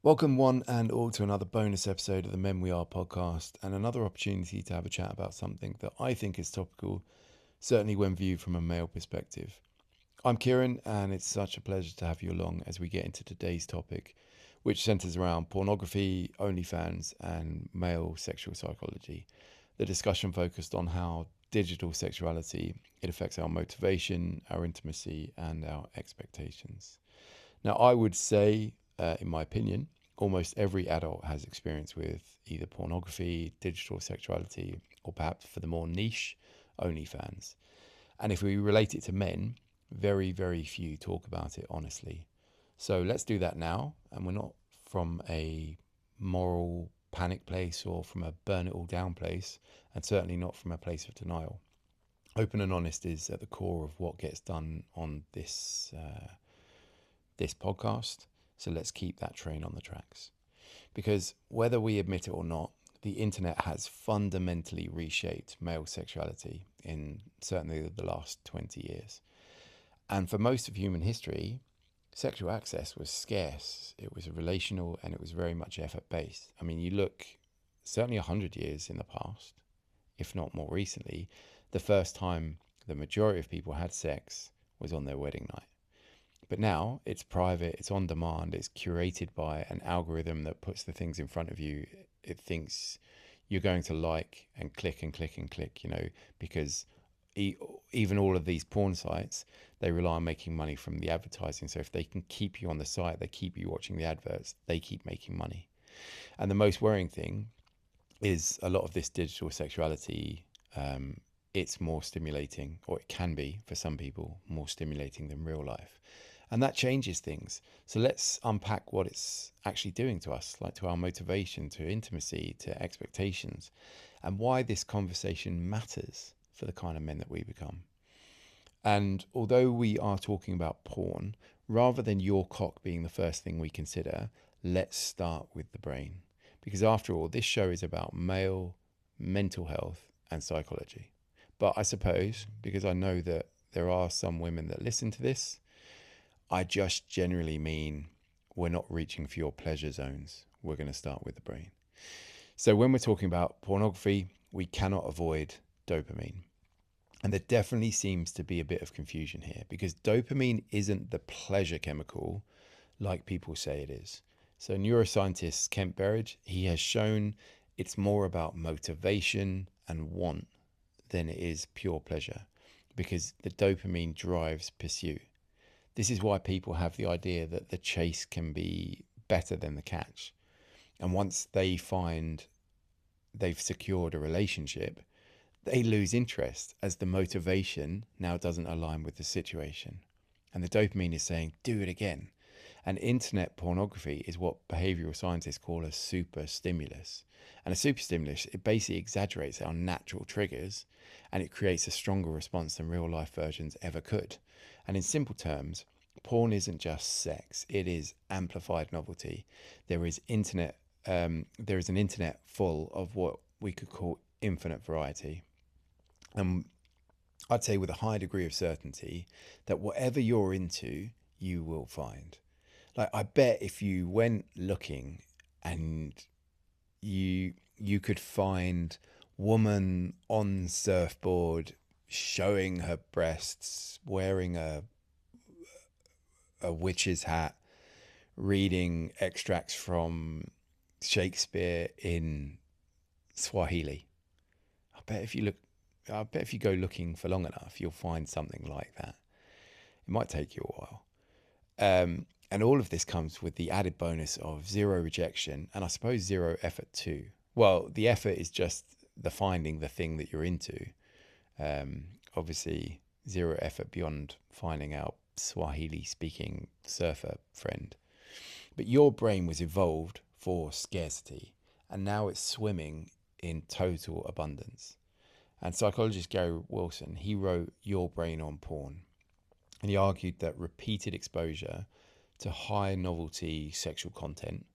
Welcome, one and all, to another bonus episode of the Men We Are podcast, and another opportunity to have a chat about something that I think is topical, certainly when viewed from a male perspective. I'm Kieran, and it's such a pleasure to have you along as we get into today's topic, which centers around pornography, OnlyFans, and male sexual psychology. The discussion focused on how digital sexuality it affects our motivation, our intimacy, and our expectations. Now, I would say, in my opinion, almost every adult has experience with either pornography, digital sexuality, or perhaps for the more niche, OnlyFans. And if we relate it to men, very, very few talk about it honestly. So let's do that now. And we're not from a moral panic place or from a burn it all down place, and certainly not from a place of denial. Open and honest is at the core of what gets done on this podcast. So let's keep that train on the tracks. Because whether we admit it or not, the internet has fundamentally reshaped male sexuality in certainly the last 20 years. And for most of human history, sexual access was scarce, it was relational, and it was very much effort based. I mean, you look certainly 100 years in the past, if not more recently, the first time the majority of people had sex was on their wedding night. But now it's private, it's on demand, it's curated by an algorithm that puts the things in front of you. It thinks you're going to like and click and click and click, because even all of these porn sites, they rely on making money from the advertising. So if they can keep you on the site, they keep you watching the adverts, they keep making money. And the most worrying thing is a lot of this digital sexuality, it's more stimulating, or it can be for some people, more stimulating than real life. And that changes things. So let's unpack what it's actually doing to us, like to our motivation, to intimacy, to expectations, and why this conversation matters for the kind of men that we become. And although we are talking about porn, rather than your cock being the first thing we consider, let's start with the brain. Because after all, this show is about male mental health and psychology. But I suppose, because I know that there are some women that listen to this, I just generally mean we're not reaching for your pleasure zones. We're going to start with the brain. So when we're talking about pornography, we cannot avoid dopamine. And there definitely seems to be a bit of confusion here because dopamine isn't the pleasure chemical like people say it is. So neuroscientist Kent Berridge, he has shown it's more about motivation and want than it is pure pleasure because the dopamine drives pursuit. This is why people have the idea that the chase can be better than the catch. And once they find they've secured a relationship, they lose interest as the motivation now doesn't align with the situation. And the dopamine is saying, do it again. And internet pornography is what behavioral scientists call a super stimulus. And a super stimulus, it basically exaggerates our natural triggers and it creates a stronger response than real life versions ever could. And in simple terms, porn isn't just sex, it is amplified novelty. There is there is an internet full of what we could call infinite variety. And I'd say with a high degree of certainty that whatever you're into, you will find. Like I bet if you went looking and you could find woman on surfboard showing her breasts, wearing a witch's hat, reading extracts from Shakespeare in Swahili. I bet if you go looking for long enough, you'll find something like that. It might take you a while. And all of this comes with the added bonus of zero rejection and I suppose zero effort too. Well, the effort is just the finding the thing that you're into. Obviously, zero effort beyond finding out Swahili speaking surfer friend. But your brain was evolved for scarcity and now it's swimming in total abundance. And psychologist Gary Wilson, he wrote Your Brain on Porn. And he argued that repeated exposure to high novelty sexual content,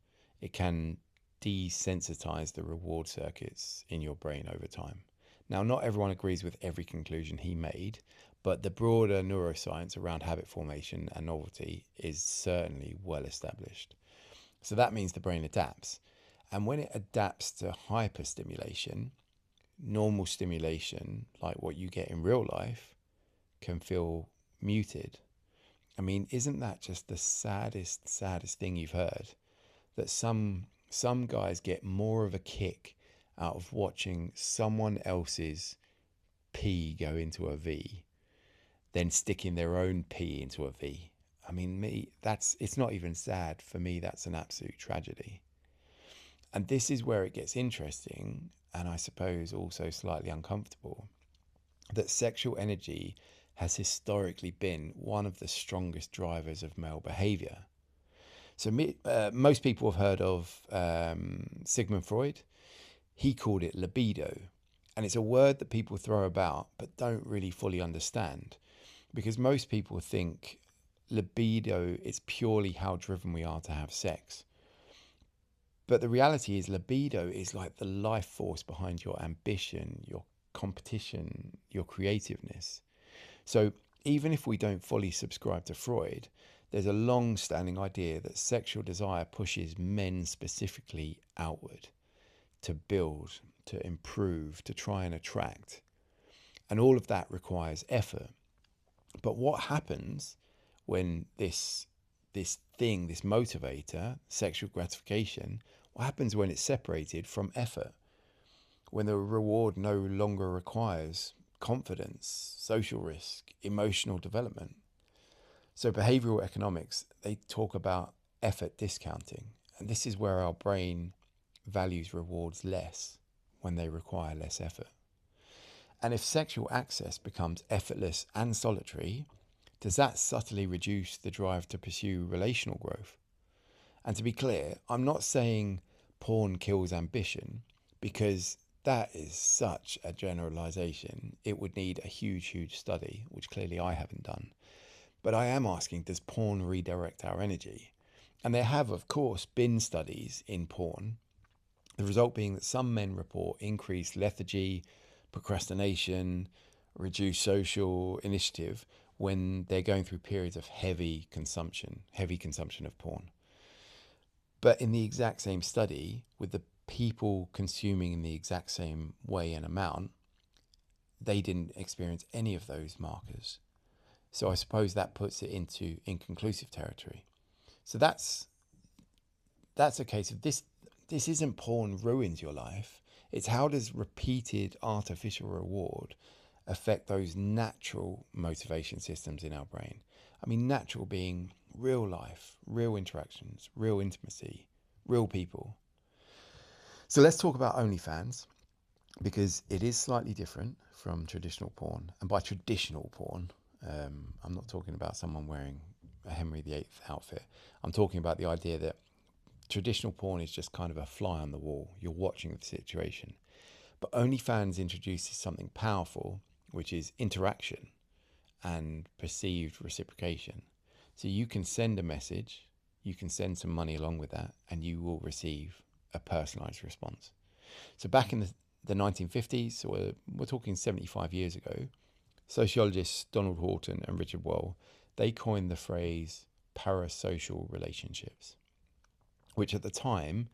it can desensitize the reward circuits in your brain over time. Now, not everyone agrees with every conclusion he made, but the broader neuroscience around habit formation and novelty is certainly well established. So that means the brain adapts. And when it adapts to hyperstimulation, normal stimulation, like what you get in real life, can feel muted. I mean, isn't that just the saddest thing you've heard? That some guys get more of a kick out of watching someone else's pee go into a V than sticking their own pee into a V. I mean, it's not even sad. For me, that's an absolute tragedy. And this is where it gets interesting, and I suppose also slightly uncomfortable, that sexual energy has historically been one of the strongest drivers of male behavior. So most people have heard of Sigmund Freud. He called it libido. And it's a word that people throw about but don't really fully understand, because most people think libido is purely how driven we are to have sex. But the reality is libido is like the life force behind your ambition, your competition, your creativeness. So even if we don't fully subscribe to Freud, there's a long-standing idea that sexual desire pushes men specifically outward to build, to improve, to try and attract. And all of that requires effort. But what happens when this motivator, sexual gratification, what happens when it's separated from effort? When the reward no longer requires confidence, social risk, emotional development. So behavioral economics, they talk about effort discounting. And this is where our brain values rewards less when they require less effort. And if sexual access becomes effortless and solitary, does that subtly reduce the drive to pursue relational growth? And to be clear, I'm not saying porn kills ambition, because that is such a generalization. It would need a huge study, which clearly I haven't done. But I am asking, does porn redirect our energy? And there have, of course, been studies in porn, the result being that some men report increased lethargy, procrastination, reduced social initiative when they're going through periods of heavy consumption of porn. But in the exact same study, with the people consuming in the exact same way and amount, they didn't experience any of those markers. So I suppose that puts it into inconclusive territory. So that's a case of this isn't porn ruins your life. It's how does repeated artificial reward affect those natural motivation systems in our brain? I mean, natural being real life, real interactions, real intimacy, real people. So let's talk about OnlyFans, because it is slightly different from traditional porn. And by traditional porn, I'm not talking about someone wearing a Henry VIII outfit. I'm talking about the idea that traditional porn is just kind of a fly on the wall. You're watching the situation. But OnlyFans introduces something powerful, which is interaction and perceived reciprocation. So you can send a message, you can send some money along with that, and you will receive a personalized response. So back in the 1950s, so we're talking 75 years ago, sociologists Donald Horton and Richard Wall, they coined the phrase parasocial relationships, which at the time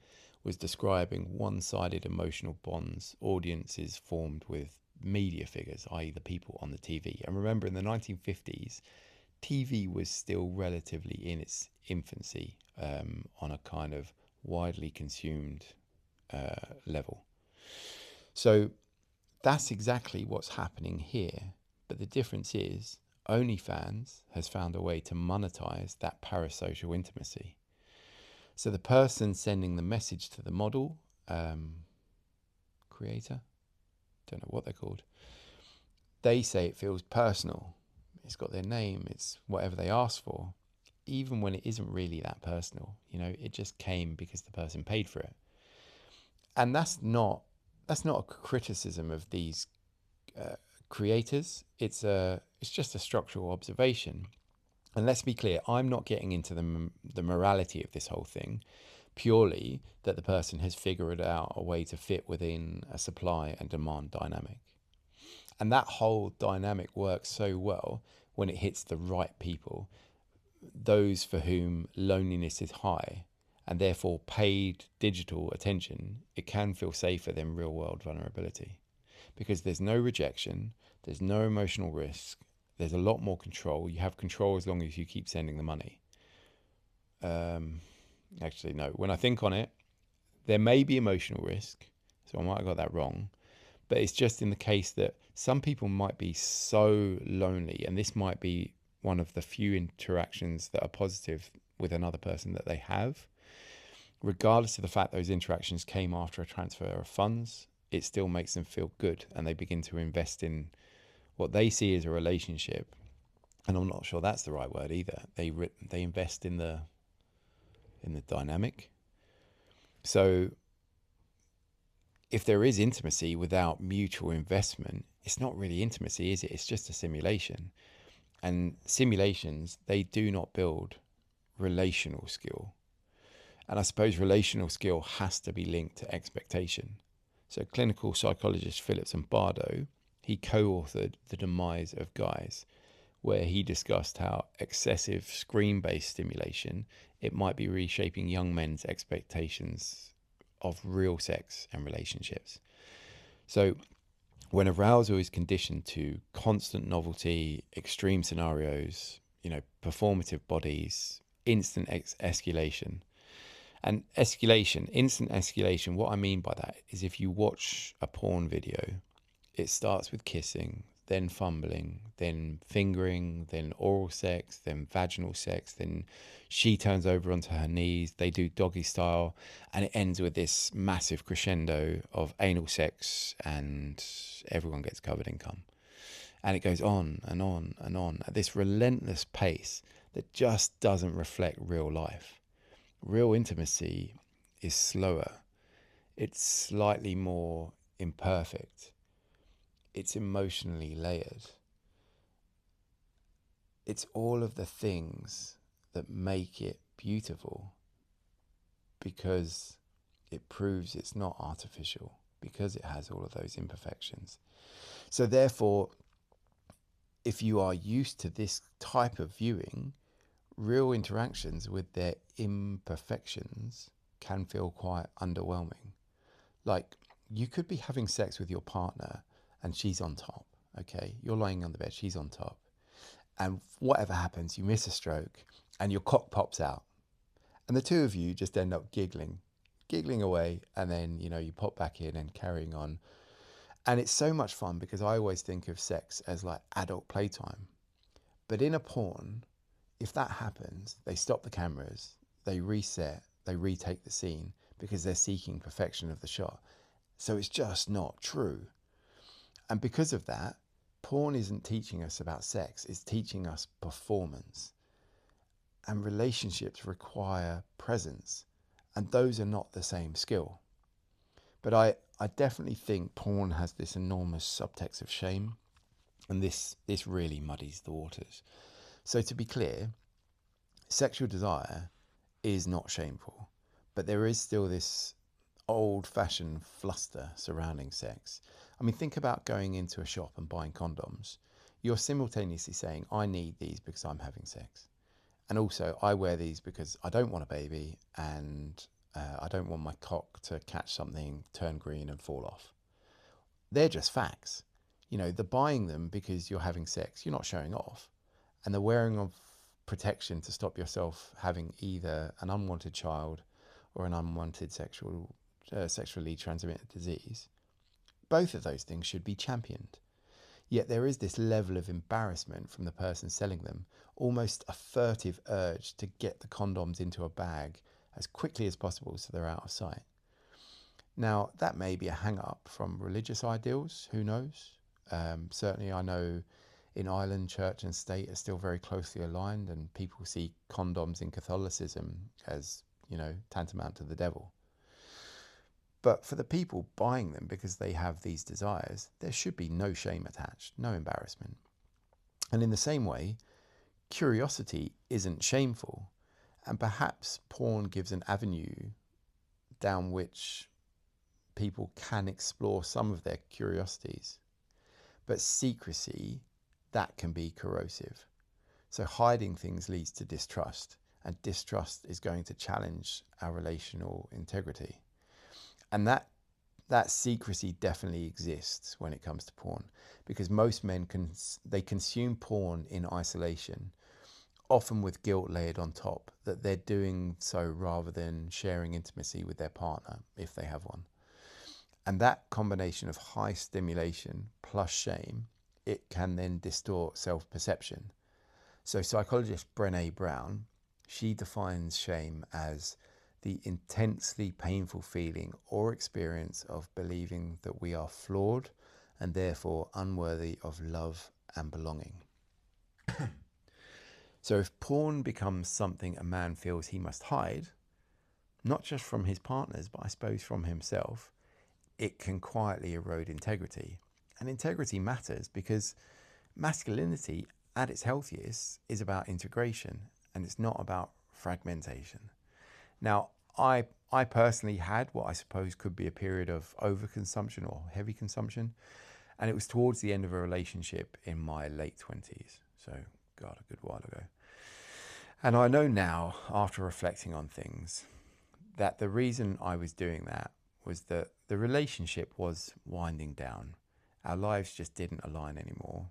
was describing one-sided emotional bonds audiences formed with media figures, i.e. the people on the TV. And remember, in the 1950s, TV was still relatively in its infancy, on a kind of widely consumed level. So that's exactly what's happening here. But the difference is OnlyFans has found a way to monetize that parasocial intimacy. So the person sending the message to the model, creator, don't know what they're called, they say it feels personal. It's got their name, it's whatever they asked for, even when it isn't really that personal. You know, it just came because the person paid for it. And that's not a criticism of these creators. It's just a structural observation. And let's be clear, I'm not getting into the morality of this whole thing, purely that the person has figured out a way to fit within a supply and demand dynamic. And that whole dynamic works so well when it hits the right people, those for whom loneliness is high and therefore paid digital attention, it can feel safer than real world vulnerability, because there's no rejection, there's no emotional risk, there's a lot more control. You have control as long as you keep sending the money. Actually, no. When I think on it, there may be emotional risk, so I might have got that wrong, but it's just in the case that some people might be so lonely, and this might be one of the few interactions that are positive with another person that they have. Regardless of the fact those interactions came after a transfer of funds, it still makes them feel good, and they begin to invest in what they see as a relationship. And I'm not sure that's the right word either. They invest in the dynamic. So if there is intimacy without mutual investment, it's not really intimacy, is it? It's just a simulation. And simulations, they do not build relational skill. And I suppose relational skill has to be linked to expectation. So clinical psychologist Philip Zimbardo, he co-authored The Demise of Guys, where he discussed how excessive screen-based stimulation, it might be reshaping young men's expectations of real sex and relationships. So when arousal is conditioned to constant novelty, extreme scenarios, performative bodies, instant escalation. And instant escalation, what I mean by that is if you watch a porn video, it starts with kissing, then fumbling, then fingering, then oral sex, then vaginal sex, then she turns over onto her knees, they do doggy style, and it ends with this massive crescendo of anal sex, and everyone gets covered in cum. And it goes on and on and on at this relentless pace that just doesn't reflect real life. Real intimacy is slower. It's slightly more imperfect. It's emotionally layered. It's all of the things that make it beautiful, because it proves it's not artificial, because it has all of those imperfections. So therefore, if you are used to this type of viewing, real interactions with their imperfections can feel quite underwhelming. Like, you could be having sex with your partner and she's on top, okay? You're lying on the bed, she's on top. And whatever happens, you miss a stroke and your cock pops out. And the two of you just end up giggling away, and then, you pop back in and carrying on. And it's so much fun, because I always think of sex as like adult playtime. But in a porn, if that happens, they stop the cameras, they reset, they retake the scene, because they're seeking perfection of the shot. So it's just not true. And because of that, porn isn't teaching us about sex, it's teaching us performance. And relationships require presence, and those are not the same skill. But I definitely think porn has this enormous subtext of shame, and this really muddies the waters. So to be clear, sexual desire is not shameful, but there is still this old-fashioned fluster surrounding sex. I mean, think about going into a shop and buying condoms. You're simultaneously saying, I need these because I'm having sex. And also, I wear these because I don't want a baby, and I don't want my cock to catch something, turn green and fall off. They're just facts. The buying them because you're having sex, you're not showing off. And the wearing of protection to stop yourself having either an unwanted child or an unwanted sexually transmitted disease, both of those things should be championed. Yet there is this level of embarrassment from the person selling them, almost a furtive urge to get the condoms into a bag as quickly as possible so they're out of sight. Now, that may be a hang-up from religious ideals, who knows? Certainly I know in Ireland, church and state are still very closely aligned, and people see condoms in Catholicism as, tantamount to the devil. But for the people buying them because they have these desires, there should be no shame attached, no embarrassment. And in the same way, curiosity isn't shameful, and perhaps porn gives an avenue down which people can explore some of their curiosities. But secrecy, that can be corrosive. So hiding things leads to distrust, and distrust is going to challenge our relational integrity. And that secrecy definitely exists when it comes to porn, because most men they consume porn in isolation, often with guilt layered on top that they're doing so rather than sharing intimacy with their partner if they have one. And that combination of high stimulation plus shame, it can then distort self-perception. So psychologist Brené Brown, she defines shame as the intensely painful feeling or experience of believing that we are flawed and therefore unworthy of love and belonging. So if porn becomes something a man feels he must hide, not just from his partners, but I suppose from himself, it can quietly erode integrity. And integrity matters because masculinity at its healthiest is about integration, and it's not about fragmentation. Now, I personally had what I suppose could be a period of overconsumption or heavy consumption, and it was towards the end of a relationship in my late 20s. So, God, a good while ago. And I know now, after reflecting on things, that the reason I was doing that was that the relationship was winding down. Our lives just didn't align anymore,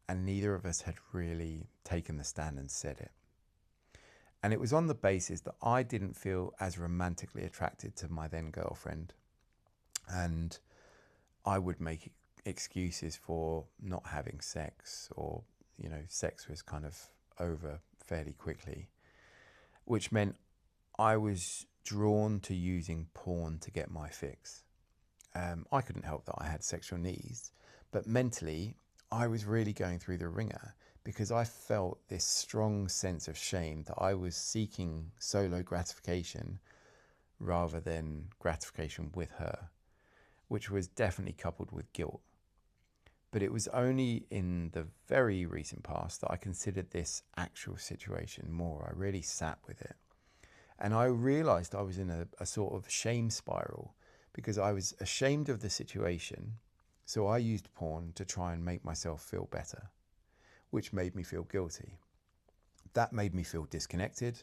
and neither of us had really taken the stand and said it. And it was on the basis that I didn't feel as romantically attracted to my then girlfriend, and I would make excuses for not having sex, or, you know, sex was kind of over fairly quickly, which meant I was drawn to using porn to get my fix. I couldn't help that I had sexual needs, but mentally I was really going through the ringer because I felt this strong sense of shame that I was seeking solo gratification rather than gratification with her, which was definitely coupled with guilt. But it was only in the very recent past that I considered this actual situation more. I really sat with it. And I realized I was in a sort of shame spiral because I was ashamed of the situation. So I used porn to try and make myself feel better, which made me feel guilty. That made me feel disconnected.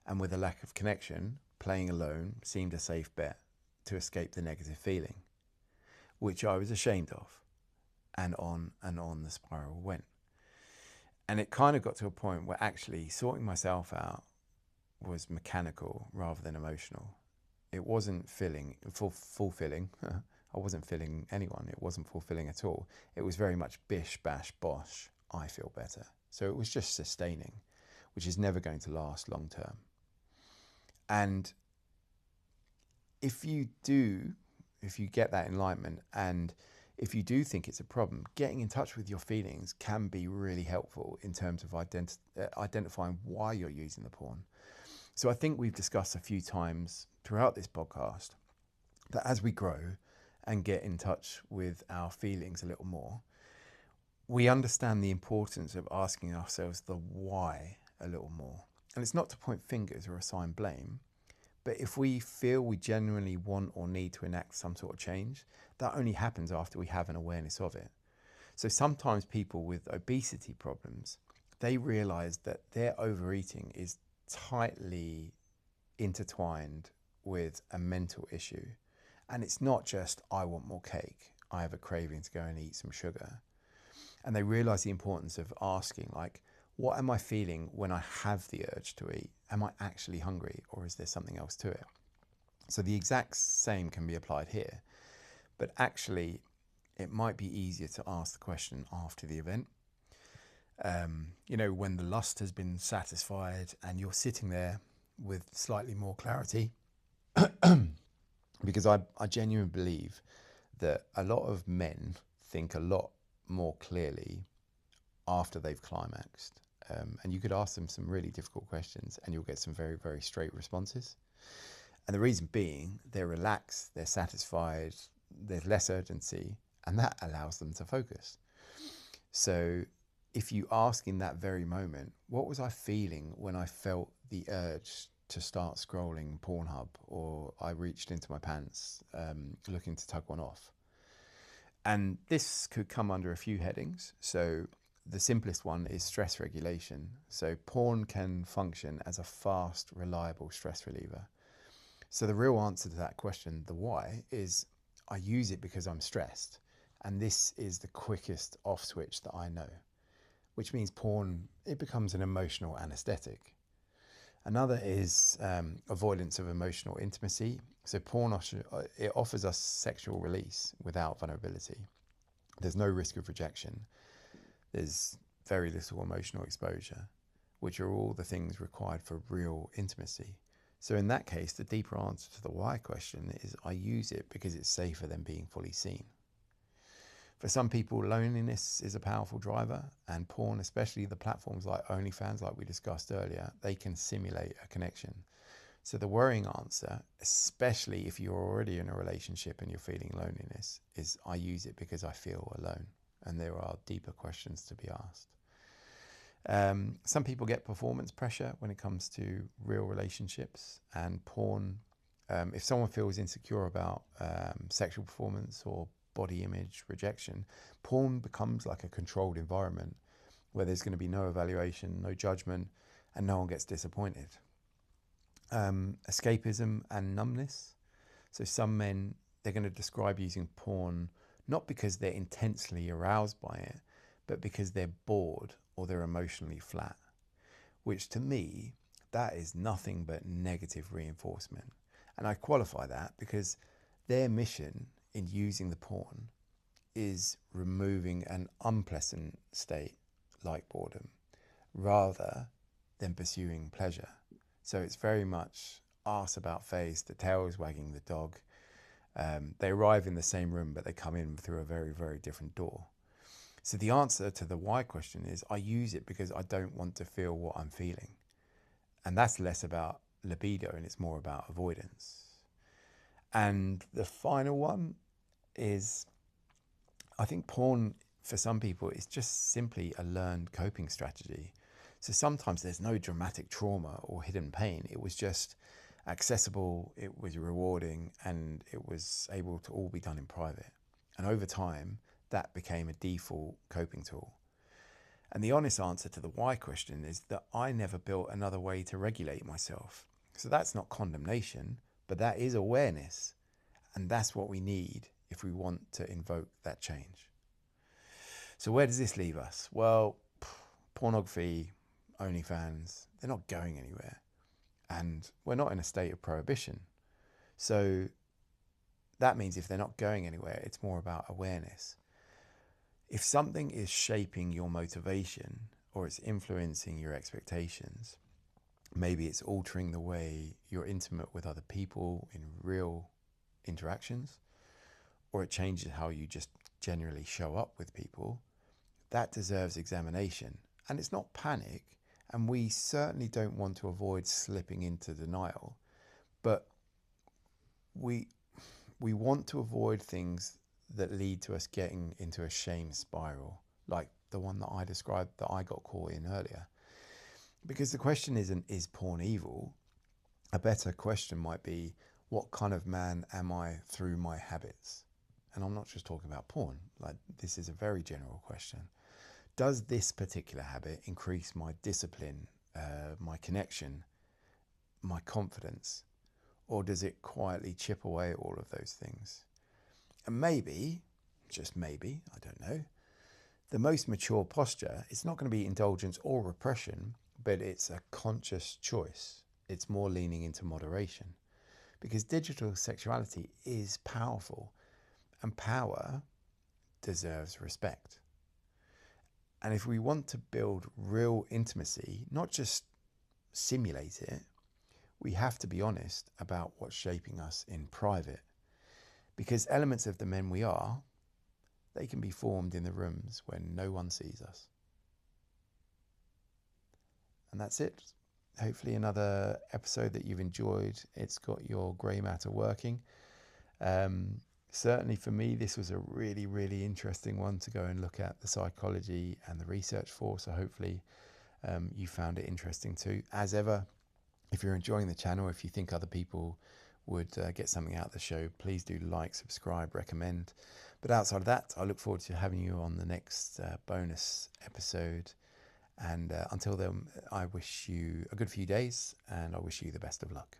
And with a lack of connection, playing alone seemed a safe bet to escape the negative feeling, which I was ashamed of. And on the spiral went. And it kind of got to a point where actually sorting myself out was mechanical rather than emotional. It wasn't fulfilling. I wasn't filling anyone. It wasn't fulfilling at all. It was very much bish, bash, bosh. I feel better. So it was just sustaining, which is never going to last long term. And if you get that enlightenment, and if you do think it's a problem, getting in touch with your feelings can be really helpful in terms of identifying why you're using the porn. So I think we've discussed a few times throughout this podcast that as we grow and get in touch with our feelings a little more, we understand the importance of asking ourselves the why a little more. And it's not to point fingers or assign blame, but if we feel we genuinely want or need to enact some sort of change, that only happens after we have an awareness of it. So sometimes people with obesity problems, they realize that their overeating is tightly intertwined with a mental issue. And it's not just, I want more cake, I have a craving to go and eat some sugar. And they realize the importance of asking, like, what am I feeling when I have the urge to eat? Am I actually hungry, or is there something else to it? So the exact same can be applied here, but actually it might be easier to ask the question after the event. When the lust has been satisfied and you're sitting there with slightly more clarity, because I genuinely believe that a lot of men think a lot more clearly after they've climaxed. And you could ask them some really difficult questions and you'll get some very, very straight responses. And the reason being, they're relaxed, they're satisfied, there's less urgency, and that allows them to focus. So if you ask in that very moment, what was I feeling when I felt the urge to start scrolling Pornhub, or I reached into my pants looking to tug one off? And this could come under a few headings. So the simplest one is stress regulation. So porn can function as a fast, reliable stress reliever. So the real answer to that question, the why, is I use it because I'm stressed. And this is the quickest off switch that I know, which means porn, it becomes an emotional anesthetic. Another is avoidance of emotional intimacy. So porn, it offers us sexual release without vulnerability. There's no risk of rejection. There's very little emotional exposure, which are all the things required for real intimacy. So in that case, the deeper answer to the why question is I use it because it's safer than being fully seen. For some people, loneliness is a powerful driver, and porn, especially the platforms like OnlyFans, like we discussed earlier, they can simulate a connection. So the worrying answer, especially if you're already in a relationship and you're feeling loneliness, is I use it because I feel alone. And there are deeper questions to be asked. Some people get performance pressure when it comes to real relationships, and porn. If someone feels insecure about sexual performance or body image rejection, porn becomes like a controlled environment where there's going to be no evaluation, no judgment, and no one gets disappointed. Escapism and numbness. So some men, they're going to describe using porn not because they're intensely aroused by it, but because they're bored or they're emotionally flat, which to me, that is nothing but negative reinforcement. And I qualify that because their mission in using the porn is removing an unpleasant state like boredom rather than pursuing pleasure. So it's very much arse about face, the tail is wagging the dog. They arrive in the same room, but they come in through a very, very different door. So the answer to the why question is I use it because I don't want to feel what I'm feeling. And that's less about libido and it's more about avoidance. And the final one is, I think porn for some people is just simply a learned coping strategy. So sometimes there's no dramatic trauma or hidden pain. It was just accessible, it was rewarding, and it was able to all be done in private. And over time, that became a default coping tool. And the honest answer to the why question is that I never built another way to regulate myself. So that's not condemnation, but that is awareness. And that's what we need if we want to invoke that change. So where does this leave us? Well, pornography, OnlyFans, they're not going anywhere. And we're not in a state of prohibition. So that means if they're not going anywhere, it's more about awareness. If something is shaping your motivation or it's influencing your expectations, maybe it's altering the way you're intimate with other people in real interactions, or it changes how you just generally show up with people, that deserves examination. And it's not panic, and we certainly don't want to avoid slipping into denial, but we want to avoid things that lead to us getting into a shame spiral, like the one that I described that I got caught in earlier. Because the question isn't, is porn evil? A better question might be, what kind of man am I through my habits? And I'm not just talking about porn, like this is a very general question. Does this particular habit increase my discipline, my connection, my confidence, or does it quietly chip away at all of those things? And maybe, just maybe, I don't know, the most mature posture, it's not going to be indulgence or repression, but it's a conscious choice. It's more leaning into moderation, because digital sexuality is powerful, and power deserves respect. And if we want to build real intimacy, not just simulate it, we have to be honest about what's shaping us in private. Because elements of the men we are, they can be formed in the rooms when no one sees us. And that's it. Hopefully another episode that you've enjoyed. It's got your grey matter working. Certainly for me, this was a really, really interesting one to go and look at the psychology and the research for. So hopefully you found it interesting too. As ever, if you're enjoying the channel, if you think other people would get something out of the show, please do like, subscribe, recommend. But outside of that, I look forward to having you on the next bonus episode. And until then, I wish you a good few days, and I wish you the best of luck.